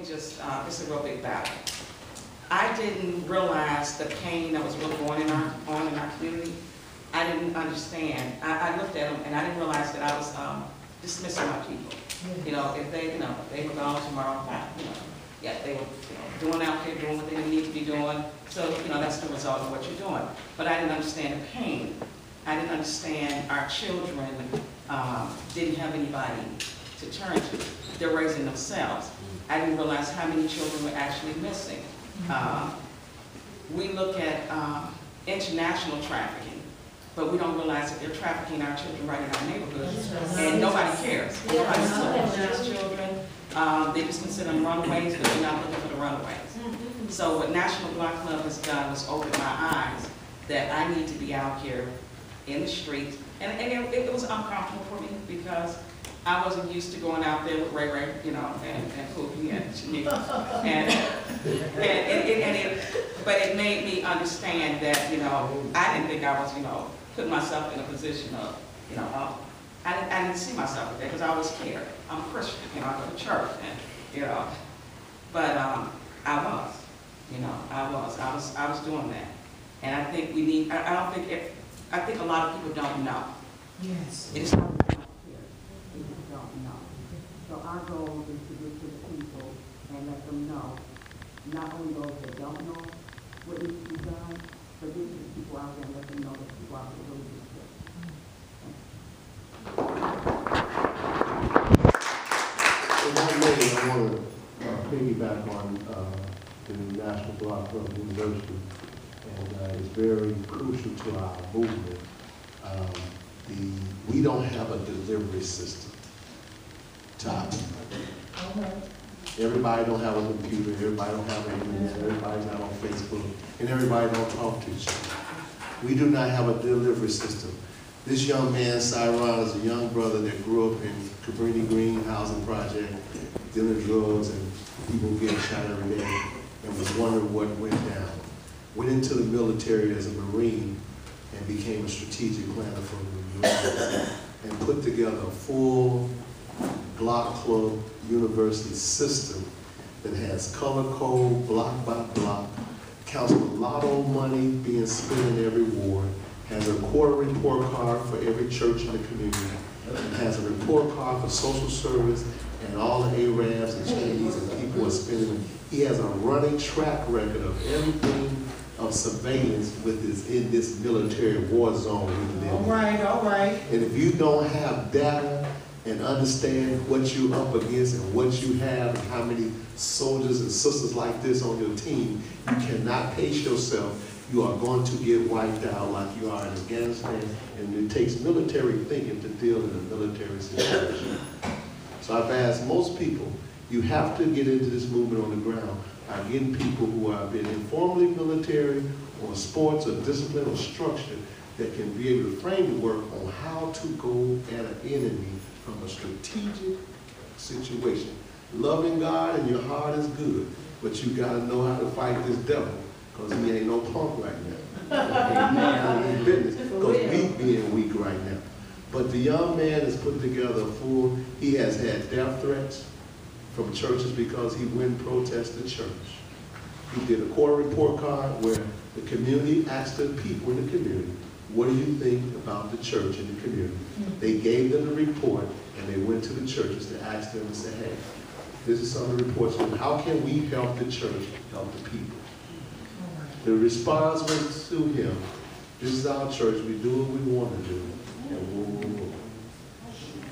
really just, it's a real big battle. I didn't realize the pain that was really going on in our community. I didn't understand. I looked at them and I didn't realize that I was dismissing my people. You know, if they, they were gone tomorrow, yeah, they were, doing out there, doing what they need to be doing. So, that's the result of what you're doing. But I didn't understand the pain. I didn't understand our children didn't have anybody to turn to. They're raising themselves. I didn't realize how many children were actually missing. We look at international trafficking, but we don't realize that they're trafficking our children right in our neighborhoods, and nobody cares. Nobody's looking for these children. They just consider them runaways, but they're not looking for the runaways. So what National Block Club has done was open my eyes that I need to be out here in the streets, and it was uncomfortable for me because I wasn't used to going out there with Ray, and Pookie and Shanika, but it made me understand that, I didn't think I was, putting myself in a position of, I didn't see myself there because I was scared. I'm a Christian, I go to church, and, but I was, I was doing that, and I think we need. I think a lot of people don't know. Yes. It's not that they don't care. They just don't know. So our goal is to get to the people and let them know, not only those that don't know what needs to be done, but get to the people out there and let them know that people out there really need to. I want to piggyback on the National Block Club University, and it's very crucial to our movement. We don't have a delivery system. Everybody don't have a computer, everybody don't have an internet, everybody's not on Facebook, and everybody don't talk to each other. We do not have a delivery system. This young man, Cyron, is a young brother that grew up in Cabrini Green Housing Project, dealing drugs and people getting shot every day, and was wondering what went down. Went into the military as a Marine and became a strategic planner for the Marines and put together a full block club university system that has color code, block by block, counts a lotto money being spent in every ward, has a quarter report card for every church in the community, and has a report card for social service and all the Arabs and Chinese and people are spending. He has a running track record of everything of surveillance in this military war zone we live in. All right. And if you don't have data and understand what you're up against and what you have and how many soldiers and sisters like this on your team, you cannot pace yourself. You are going to get wiped out like you are in Afghanistan, and it takes military thinking to deal in a military situation. So I've asked most people, you have to get into this movement on the ground by getting people who have been informally military or sports or discipline or structure that can be able to frame the work on how to go at an enemy from a strategic situation. Loving God in your heart is good, but you got to know how to fight this devil, because he ain't no punk right now. He ain't business, because we being weak right now. But the young man has put together a full, he has had death threats from churches because he went and protested church. He did a quarter report card where the community asked the people in the community, what do you think about the church in the community? They gave them the report, and they went to the churches and asked them and said, hey, this is some of the reports. How can we help the church help the people? The response was to him, this is our church, we do what we want to do, and we'll.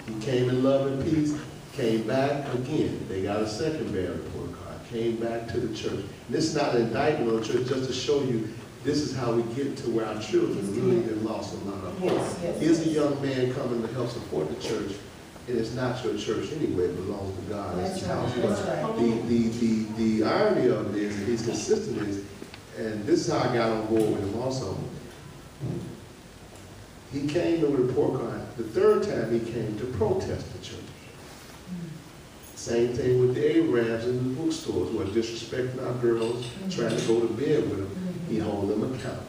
He came in love and peace, came back again. They got a second bad report card, came back to the church. And this is not an indictment on the church, just to show you this is how we get to where our children really have lost a lot of hope. Here's a young man coming to help support the church, and it's not your church anyway, it belongs to God. That's right. The irony of it is, and he's consistent, is, and this is how I got on board with him also. He came to a report card. The third time he came to protest the church. Same thing with the Arabs in the bookstores who are disrespecting our girls, trying to go to bed with them. He holds them accountable.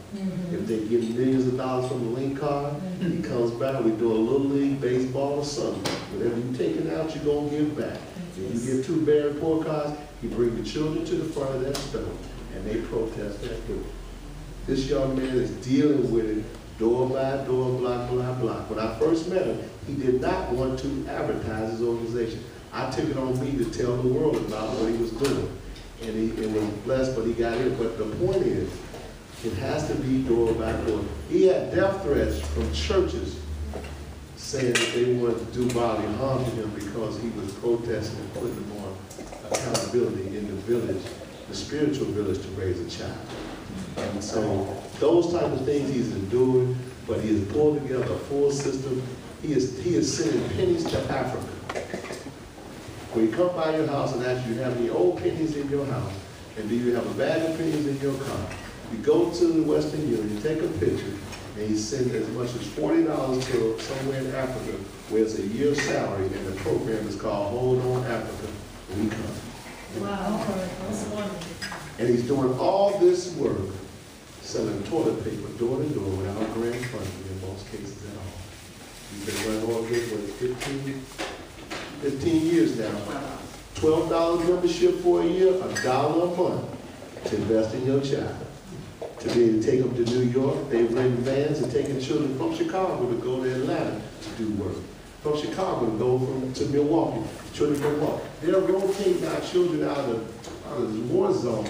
If they get millions of dollars from the link card, he comes back, we do a little league baseball or something. Whatever you taking out, you're going to give back. If you get 2 bad report cards, he bring the children to the front of that store, and they protest that door. This young man is dealing with it door by door, block by block. When I first met him, he did not want to advertise his organization. I took it on me to tell the world about what he was doing. And he was blessed, but he got in. But the point is, it has to be door by door. He had death threats from churches saying that they wanted to do bodily harm to him because he was protesting and putting them on accountability in the village, the spiritual village, to raise a child. And so those type of things he's endured, but he has pulled together a full system. He is sending pennies to Africa. When you come by your house and ask you, have any old pennies in your house, and do you have a bag of pennies in your car? You go to the Western Union, take a picture, and he sends as much as $40 to somewhere in Africa where it's a year's salary, and the program is called Hold On Africa, We Come. Wow, that's wonderful. And he's doing all this work, selling toilet paper door to door without grant funding in most cases at all. He's been running all this for 15 years now. $12 membership for a year, $1 a month to invest in your child. To be able to take them to New York, they rent vans and taking children from Chicago to go to Atlanta to do work. From Chicago to go to Milwaukee, children from Milwaukee. They're rotating our children out of war zones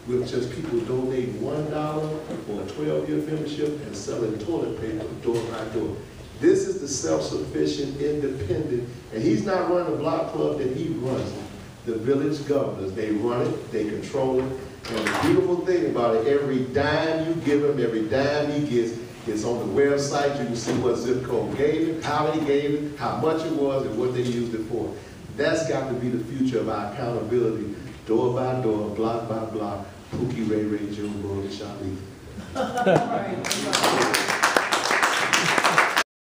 with just people donating $1 for a 12-year membership and selling toilet paper door by door. This is the self-sufficient, independent, and he's not running a block club that he runs. The village governors, they run it, they control it, and the beautiful thing about it, every dime you give him, every dime he gets, it's on the website. You can see what zip code gave it, how they gave it, how much it was, and what they used it for. That's got to be the future of our accountability, door by door, block by block, Pookie, Ray Ray, Joe, Boy, Charlie. Right.